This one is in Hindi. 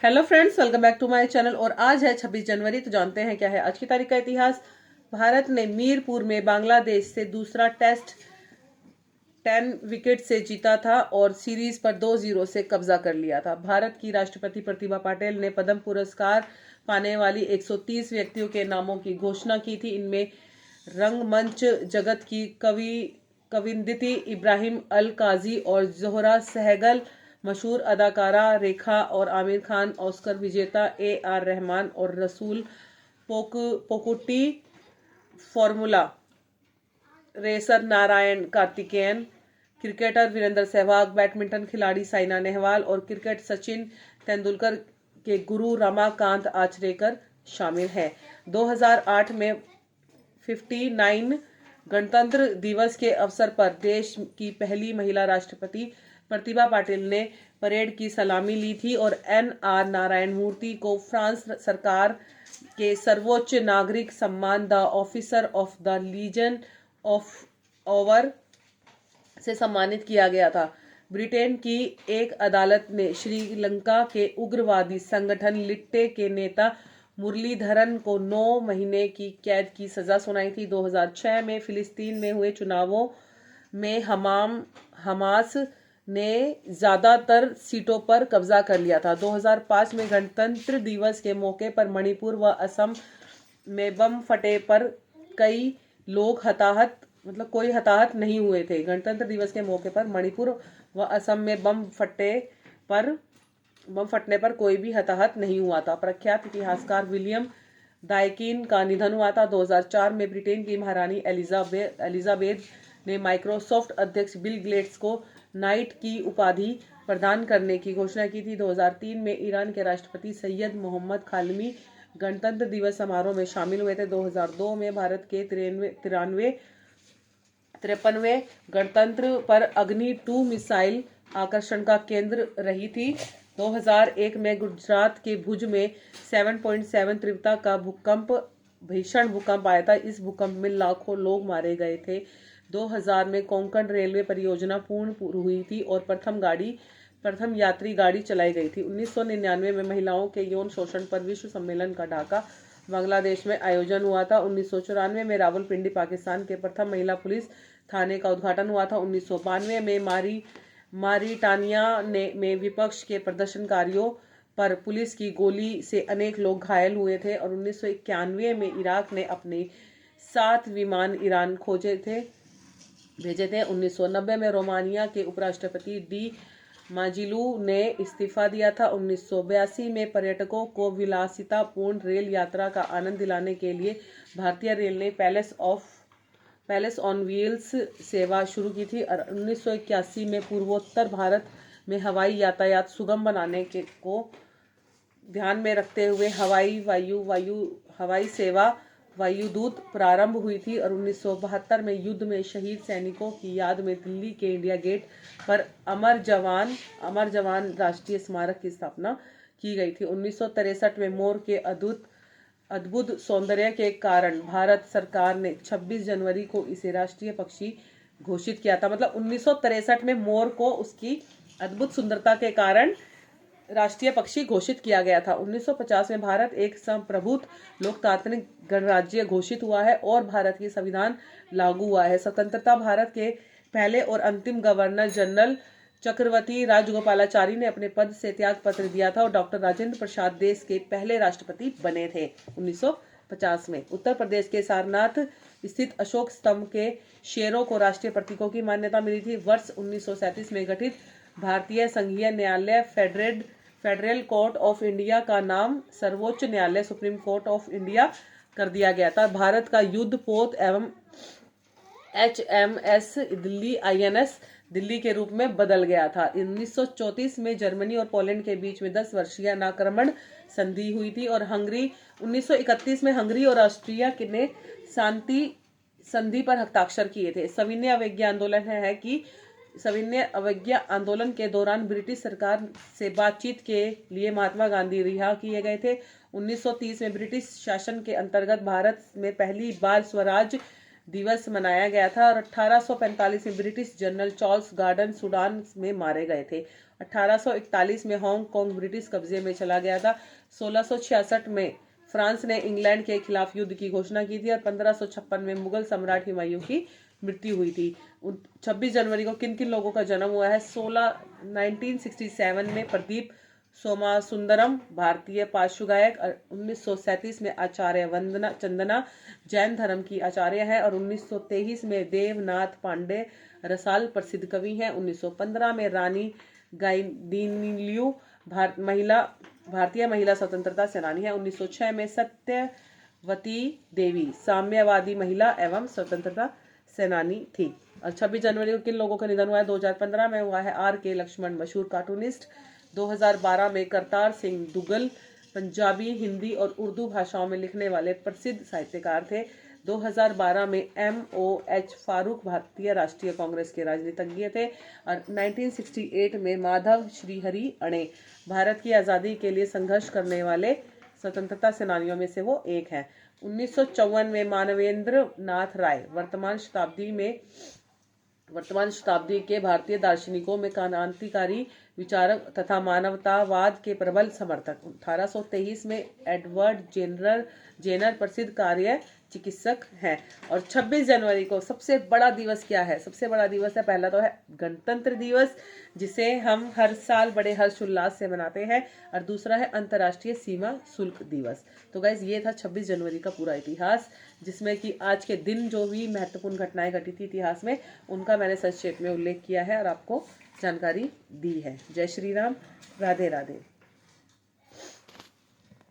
Hello friends, welcome back to my channel. और आज है 26 जनवरी। तो जानते हैं क्या है आज की तारीख का इतिहास। भारत ने मीरपुर में बांग्लादेश से दूसरा टेस्ट 10 विकेट से जीता था और सीरीज पर 2-0 से कब्जा कर लिया था। भारत की राष्ट्रपति प्रतिभा पाटिल ने पद्म पुरस्कार पाने वाली 130 व्यक्तियों के नामों की घोषणा की थी। इनमें रंगमंच जगत की कविंदिती इब्राहिम अल काजी और जोहरा सहगल, मशहूर अदाकारा रेखा और आमिर खान, ऑस्कर विजेता AR रहमान और Resul Pookutty, formula racer Narain Karthikeyan, cricketer Virender Sehwag, badminton खिलाड़ी साइना नेहवाल और क्रिकेट सचिन तेंदुलकर के गुरु रमाकांत आचरेकर शामिल हैं। 2008 में 59 गणतंत्र दिवस के अवसर पर देश की पहली महिला राष्ट्रपति प्रतिभा पाटिल ने परेड की सलामी ली थी और NR नारायण मूर्ति को फ्रांस सरकार के सर्वोच्च नागरिक सम्मान the officer of the Legion of Honour से सम्मानित किया गया था। ब्रिटेन की एक अदालत ने श्रीलंका के उग्रवादी संगठन लिट्टे के नेता मुरलीधरन को 9 महीने की कैद की सजा सुनाई थी। 2006 में फिलिस्तीन में हुए चुनावों में हमास ने ज्यादातर सीटों पर कब्जा कर लिया था। 2005 में गणतंत्र दिवस के मौके पर मणिपुर व असम में बम फटे पर कोई हताहत नहीं हुए थे। गणतंत्र दिवस के मौके पर मणिपुर व असम में बम फटने पर कोई भी हताहत नहीं हुआ था। प्रख्यात इतिहासकार विलियम डायकिन का निधन हुआ था। 2004 में ब्रिटेन की महारानी एलिजाबेथ ने माइक्रोसॉफ्ट अध्यक्ष बिल गेट्स को नाइट की उपाधि प्रदान करने की घोषणा की थी। 2003 में ईरान के राष्ट्रपति सैयद मोहम्मद खालमी गणतंत्र दिवस समारोह में शामिल हुए थे। 2002 में भारत के 53वें गणतंत्र पर अग्नि 2 मिसाइल आकर्षण का केंद्र रही थी। 2001 में गुजरात के भुज में 7.7 तीव्रता का भीषण भूकंप आया था। इस भूकंप में लाखों लोग मारे गए थे। 2000 में कोंकण रेलवे परियोजना पूर्ण हुई थी और प्रथम यात्री गाड़ी चलाई गई थी। 1999 में महिलाओं के यौन शोषण पर विश्व सम्मेलन का ढाका बांग्लादेश में आयोजन हुआ था। 1994 में रावलपिंडी पाकिस्तान के प्रथम महिला पुलिस थाने का उद्घाटन हुआ था। 1992 में मारिटानिया में विपक्ष के प्रदर्शनकारियों पर पुलिस की गोली से अनेक लोग घायल हुए थे और 1991 में इराक ने अपने 7 विमान ईरान भेजे थे। 1990 में रोमानिया के उपराष्ट्रपति डी माजिलू ने इस्तीफा दिया था। 1982 में पर्यटकों को विलासितापूर्ण रेल यात्रा का आनंद दिलाने के लिए भारतीय रेल ने पैलेस ऑन व्हील्स सेवा शुरू की थी और 1981 में पूर्वोत्तर भारत में हवाई यातायात सुगम बनाने को ध्यान में रखते हुए हवाई सेवा वायुदूत प्रारंभ हुई थी और 1972 में युद्ध में शहीद सैनिकों की याद में दिल्ली के इंडिया गेट पर अमर जवान राष्ट्रीय स्मारक की स्थापना की गई थी। 1963 में मोर के अद्भुत सौंदर्य के कारण भारत सरकार ने 26 जनवरी को इसे राष्ट्रीय पक्षी घोषित किया था। मतलब 1963 में मोर को उसकी अद्भुत सुंदरता के कारण राष्ट्रीय पक्षी घोषित किया गया था। 1950 में भारत एक संप्रभुत्व लोकतांत्रिक गणराज्य घोषित हुआ है और भारत की संविधान लागू हुआ है। स्वतंत्रता भारत के पहले और अंतिम गवर्नर जनरल चक्रवर्ती राजगोपालाचारी ने अपने पद से त्याग पत्र दिया था और डॉक्टर राजेंद्र प्रसाद देश के पहले राष्ट्रपति बने थे 1950 में। उत्तर प्रदेश के सारनाथ स्थित अशोक स्तंभ के शेरों को राष्ट्रीय प्रतीकों की मान्यता मिली थी। वर्ष 1937 में गठित भारतीय संघीय न्यायालय फेडरल कोर्ट ऑफ इंडिया का नाम सर्वोच्च न्यायालय सुप्रीम कोर्ट ऑफ इंडिया कर दिया गया था। भारत का युद्ध पोत एवं HMS दिल्ली INS दिल्ली के रूप में बदल गया था। 1934 में जर्मनी और पोलैंड के बीच में 10 वर्षीय अनाक्रमण संधि हुई थी और 1931 में हंगरी और ऑस्ट्रिया ने शांति संधि पर हस्ताक्षर किए थे। सविनय अवज्ञा आंदोलन के दौरान ब्रिटिश सरकार से बातचीत के लिए महात्मा गांधी रिहा किए गए थे। 1930 में ब्रिटिश शासन के अंतर्गत भारत में पहली बार स्वराज दिवस मनाया गया था और 1845 में British general Charles garden Sudan में मारे गए थे। 1841 में हांगकांग ब्रिटिश कब्जे में चला गया था। 1666 में फ्रांस ने इंग्लैंड के खिलाफ युद्ध की घोषणा की थी और 1556 में मुगल सम्राट हुमायूं की मृत्यु हुई थी। 26 जनवरी को किन किन लोगों का जन्म हुआ है? 1967 में प्रदीप सोमासुंदरम भारतीय पार्श्व गायक, 1937 में आचार्य वंदना चंदना जैन धर्म की आचार्य है और 1923 में देवनाथ पांडे रसाल प्रसिद्ध कवि हैं। 1915 में रानी गाइदिन्यू भारतीय महिला स्वतंत्रता सेनानी है। 1906 में सत्यवती देवी साम्यवादी महिला एवं स्वतंत्रता सेनानी थी। और 26 जनवरी को किन लोगों का निधन हुआ है? 2015 में हुआ है R.K. लक्ष्मण मशहूर कार्टूनिस्ट। 2012 में करतार सिंह दुग्गल पंजाबी, हिंदी और उर्दू भाषाओं में लिखने वाले प्रसिद्ध साहित्यकार थे। 2012 में M.O.H. फारूक भारतीय राष्ट्रीय कांग्रेस के राजनीतिज्ञ थे और 1968 में माधव श्रीहरि अणे भारत की आज़ादी के लिए संघर्ष करने वाले स्वतंत्रता सेनानियों में से वो एक हैं। 1954 में मानवेंद्र नाथ राय वर्तमान शताब्दी के भारतीय दार्शनिकों में क्रांतिकारी विचारक तथा मानवतावाद के प्रबल समर्थक। 1823 में एडवर्ड जेनर प्रसिद्ध कार्य चिकित्सक हैं। और 26 जनवरी को सबसे बड़ा दिवस क्या है? सबसे बड़ा दिवस है, पहला तो है गणतंत्र दिवस, जिसे हम हर साल बड़े हर्षोल्लास से मनाते हैं, और दूसरा है अंतर्राष्ट्रीय सीमा शुल्क दिवस। तो गाइज ये था 26 जनवरी का पूरा इतिहास, जिसमें कि आज के दिन जो भी महत्वपूर्ण घटनाएं घटी थी इतिहास में, उनका मैंने संक्षेप में उल्लेख किया है और आपको जानकारी दी है। जय श्री राम, राधे राधे।